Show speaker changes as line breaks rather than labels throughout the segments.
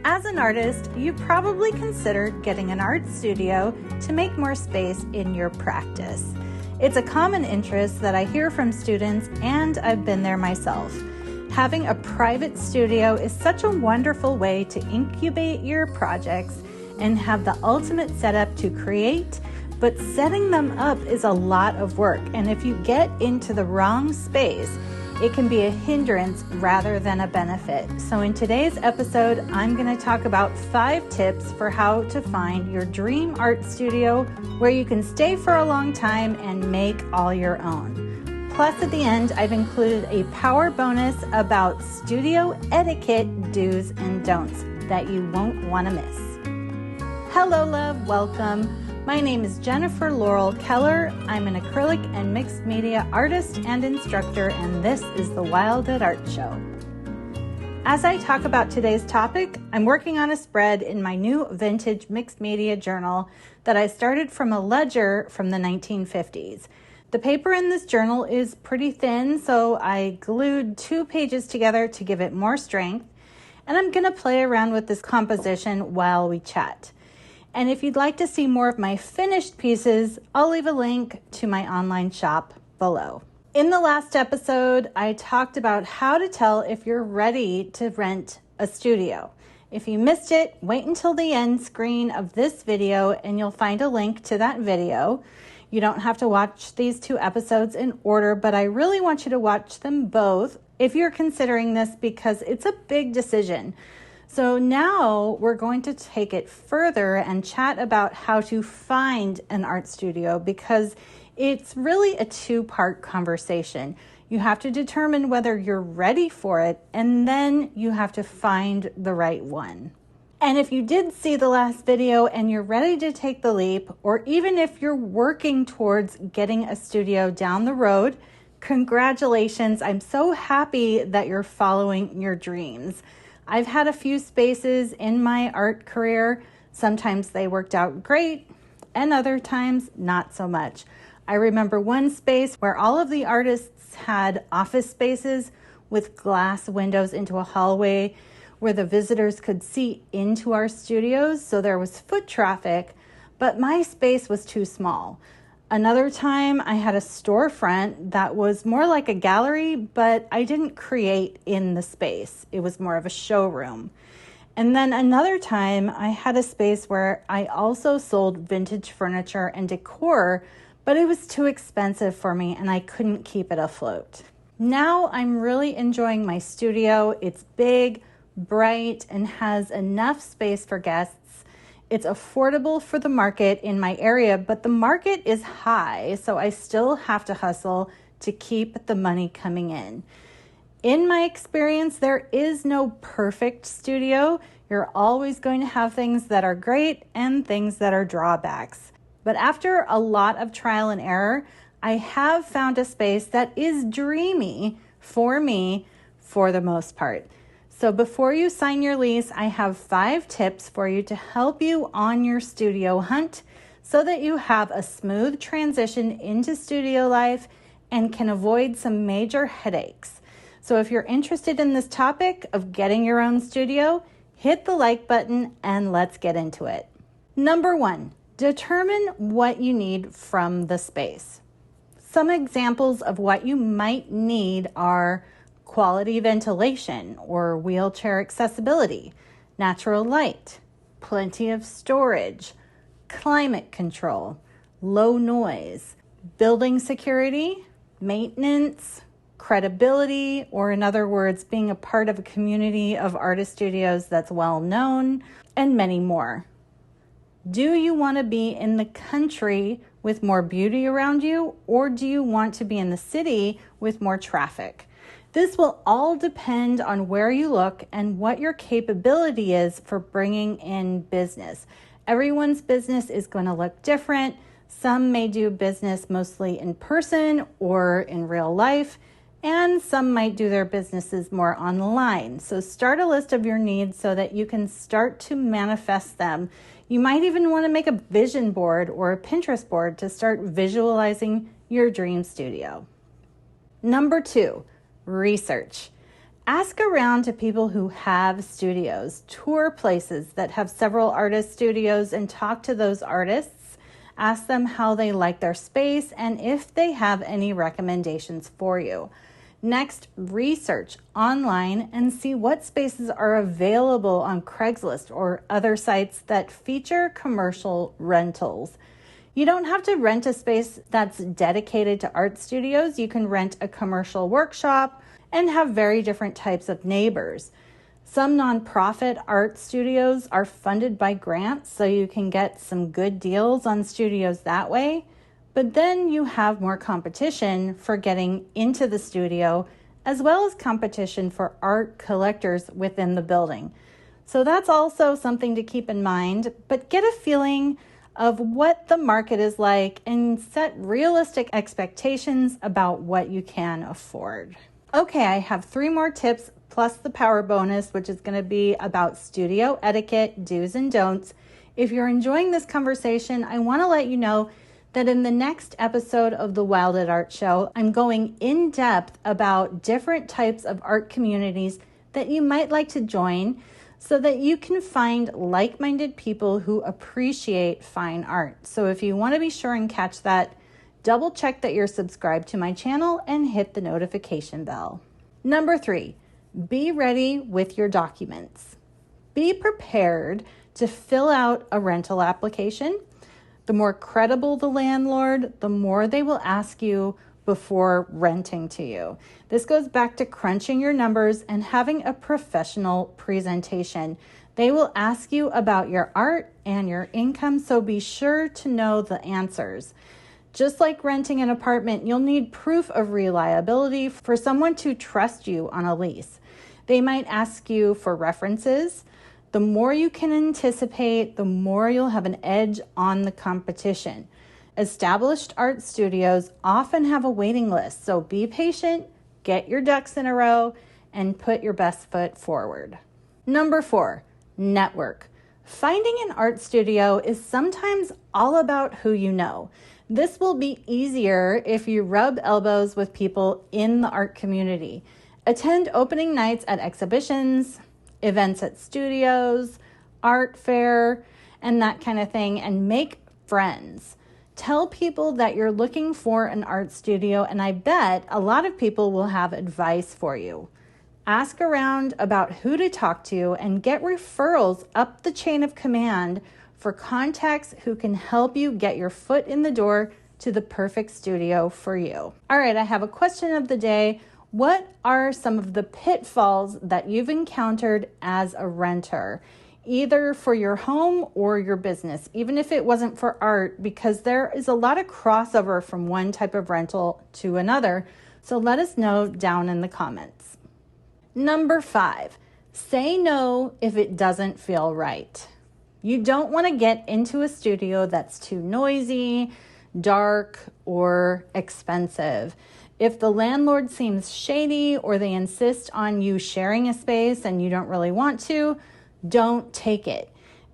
As an artist, you probably considered getting an art studio to make more space in your practice. It's a common interest that I hear from students, and I've been there myself. Having a private studio is such a wonderful way to incubate your projects and have the ultimate setup to create, but setting them up is a lot of work, and if you get into the wrong space, it can be a hindrance rather than a benefit. So in today's episode, I'm going to talk about 5 tips for how to find your dream art studio where you can stay for a long time and make all your own. Plus, at the end, I've included a power bonus about studio etiquette do's and don'ts that you won't want to miss. Hello, love. Welcome. My name is Jennifer Laurel Keller. I'm an acrylic and mixed media artist and instructor, and this is the Wild at Art Show. As I talk about today's topic, I'm working on a spread in my new vintage mixed media journal that I started from a ledger from the 1950s. The paper in this journal is pretty thin, so I glued 2 pages together to give it more strength, and I'm going to play around with this composition while we chat. And if you'd like to see more of my finished pieces, I'll leave a link to my online shop below. In the last episode, I talked about how to tell if you're ready to rent a studio. If you missed it, wait until the end screen of this video and you'll find a link to that video. You don't have to watch these 2 episodes in order, but I really want you to watch them both if you're considering this because it's a big decision. So now we're going to take it further and chat about how to find an art studio because it's really a 2-part conversation. You have to determine whether you're ready for it, and then you have to find the right one. And if you did see the last video and you're ready to take the leap, or even if you're working towards getting a studio down the road, congratulations. I'm so happy that you're following your dreams. I've had a few spaces in my art career. Sometimes they worked out great and other times not so much. I remember one space where all of the artists had office spaces with glass windows into a hallway where the visitors could see into our studios, so there was foot traffic, but my space was too small. Another time I had a storefront that was more like a gallery, but I didn't create in the space. It was more of a showroom. And then another time I had a space where I also sold vintage furniture and decor, but it was too expensive for me and I couldn't keep it afloat. Now I'm really enjoying my studio. It's big, bright, and has enough space for guests. It's affordable for the market in my area, but the market is high, so I still have to hustle to keep the money coming in. In my experience, there is no perfect studio. You're always going to have things that are great and things that are drawbacks. But after a lot of trial and error, I have found a space that is dreamy for me for the most part. So before you sign your lease, I have 5 tips for you to help you on your studio hunt so that you have a smooth transition into studio life and can avoid some major headaches. So if you're interested in this topic of getting your own studio, hit the like button and let's get into it. Number 1, determine what you need from the space. Some examples of what you might need are quality ventilation or wheelchair accessibility, natural light, plenty of storage, climate control, low noise, building security, maintenance, credibility, or in other words, being a part of a community of artist studios that's well known, and many more. Do you want to be in the country with more beauty around you, or do you want to be in the city with more traffic? This will all depend on where you look and what your capability is for bringing in business. Everyone's business is going to look different. Some may do business mostly in person or in real life, and some might do their businesses more online. So start a list of your needs so that you can start to manifest them. You might even want to make a vision board or a Pinterest board to start visualizing your dream studio. Number 2, research. Ask around to people who have studios, tour places that have several artist studios, and talk to those artists. Ask them how they like their space and if they have any recommendations for you. Next, research online and see what spaces are available on Craigslist or other sites that feature commercial rentals. You don't have to rent a space that's dedicated to art studios. You can rent a commercial workshop and have very different types of neighbors. Some nonprofit art studios are funded by grants, so you can get some good deals on studios that way. But then you have more competition for getting into the studio, as well as competition for art collectors within the building. So that's also something to keep in mind, but get a feeling of what the market is like and set realistic expectations about what you can afford. Okay, I have 3 more tips plus the power bonus, which is going to be about studio etiquette, do's and don'ts. If you're enjoying this conversation, I want to let you know that in the next episode of the Wild at Art Show, I'm going in depth about different types of art communities that you might like to join so that you can find like-minded people who appreciate fine art. So if you want to be sure and catch that, double check that you're subscribed to my channel and hit the notification bell. Number 3, be ready with your documents. Be prepared to fill out a rental application. The more credible the landlord, the more they will ask you before renting to you. This goes back to crunching your numbers and having a professional presentation. They will ask you about your art and your income, so be sure to know the answers. Just like renting an apartment, you'll need proof of reliability for someone to trust you on a lease. They might ask you for references. The more you can anticipate, the more you'll have an edge on the competition. Established art studios often have a waiting list, so be patient, get your ducks in a row, and put your best foot forward. Number 4, network. Finding an art studio is sometimes all about who you know. This will be easier if you rub elbows with people in the art community. Attend opening nights at exhibitions, events at studios, art fair, and that kind of thing, and make friends. Tell people that you're looking for an art studio, and I bet a lot of people will have advice for you. Ask around about who to talk to and get referrals up the chain of command for contacts who can help you get your foot in the door to the perfect studio for you. All right, I have a question of the day. What are some of the pitfalls that you've encountered as a renter, either for your home or your business, even if it wasn't for art, because there is a lot of crossover from one type of rental to another. So let us know down in the comments. Number 5, say no if it doesn't feel right. You don't want to get into a studio that's too noisy, dark, or expensive. If the landlord seems shady or they insist on you sharing a space and you don't really want to, don't take it.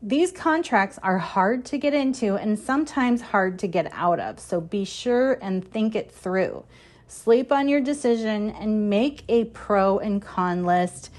These contracts are hard to get into and sometimes hard to get out of, so be sure and think it through. Sleep on your decision and make a pro and con list.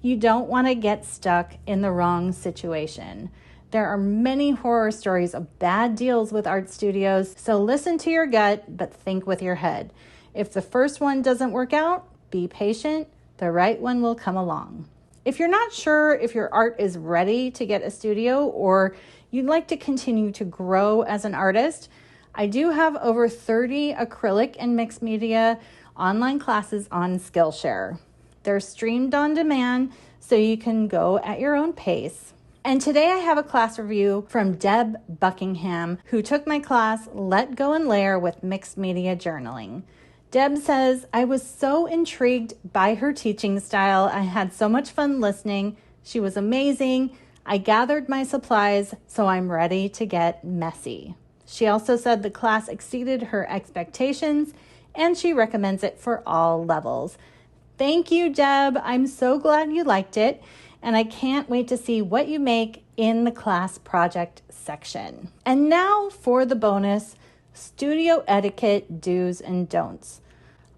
You don't want to get stuck in the wrong situation. There are many horror stories of bad deals with art studios, so listen to your gut, but think with your head. If the first one doesn't work out, be patient. The right one will come along. If you're not sure if your art is ready to get a studio or you'd like to continue to grow as an artist, I do have over 30 acrylic and mixed media online classes on Skillshare. They're streamed on demand, so you can go at your own pace. And today I have a class review from Deb Buckingham, who took my class, Let Go and Layer with Mixed Media Journaling. Deb says, I was so intrigued by her teaching style. I had so much fun listening. She was amazing. I gathered my supplies, so I'm ready to get messy. She also said the class exceeded her expectations, and she recommends it for all levels. Thank you, Deb. I'm so glad you liked it, and I can't wait to see what you make in the class project section. And now for the bonus, studio etiquette do's and don'ts.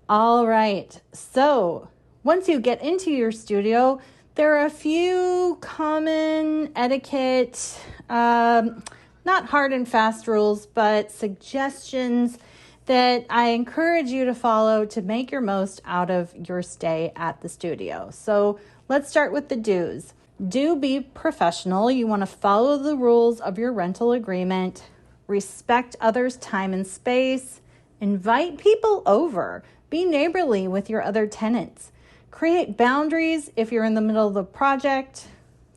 All right, so Once you get into your studio, there are a few common etiquette, not hard and fast rules, but suggestions that I encourage you to follow to make your most out of your stay at the studio. So let's start with the do's. Do be professional. You want to follow the rules of your rental agreement, respect others' time and space, invite people over, be neighborly with your other tenants, create boundaries if you're in the middle of the project,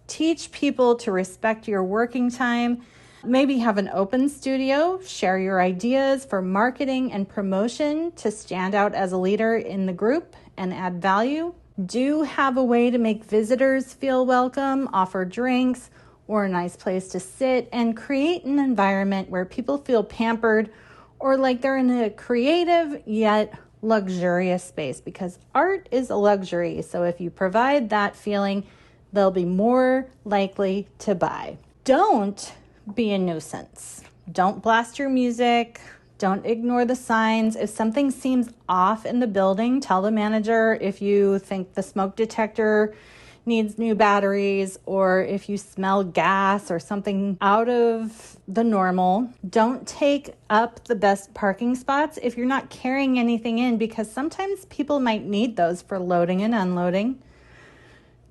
teach people to respect your working time, maybe have an open studio, share your ideas for marketing and promotion to stand out as a leader in the group and add value. Do have a way to make visitors feel welcome, offer drinks or a nice place to sit, and create an environment where people feel pampered or like they're in a creative yet luxurious space, because art is a luxury. So if you provide that feeling, they'll be more likely to buy. Don't be a nuisance. Don't blast your music. Don't ignore the signs. If something seems off in the building, tell the manager. If you think the smoke detector needs new batteries, or if you smell gas or something out of the normal, don't take up the best parking spots if you're not carrying anything in, because sometimes people might need those for loading and unloading.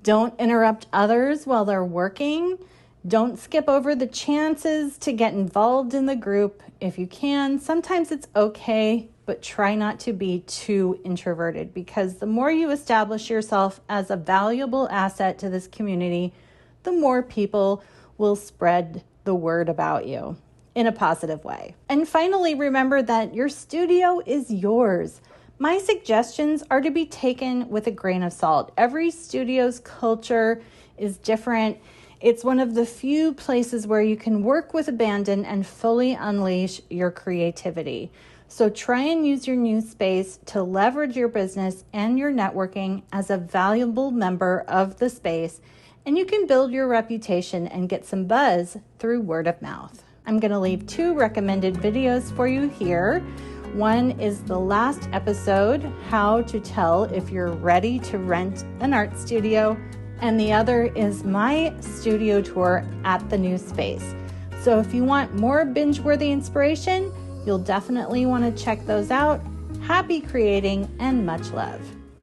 Don't interrupt others while they're working. Don't skip over the chances to get involved in the group if you can. Sometimes it's okay, but try not to be too introverted, because the more you establish yourself as a valuable asset to this community, the more people will spread the word about you in a positive way. And finally, remember that your studio is yours. My suggestions are to be taken with a grain of salt. Every studio's culture is different. It's one of the few places where you can work with abandon and fully unleash your creativity. So try and use your new space to leverage your business and your networking as a valuable member of the space, and you can build your reputation and get some buzz through word of mouth. I'm going to leave 2 recommended videos for you here. One is the last episode, how to tell if you're ready to rent an art studio, and the other is my studio tour at the new space. So if you want more binge-worthy inspiration, you'll definitely want to check those out. Happy creating and much love.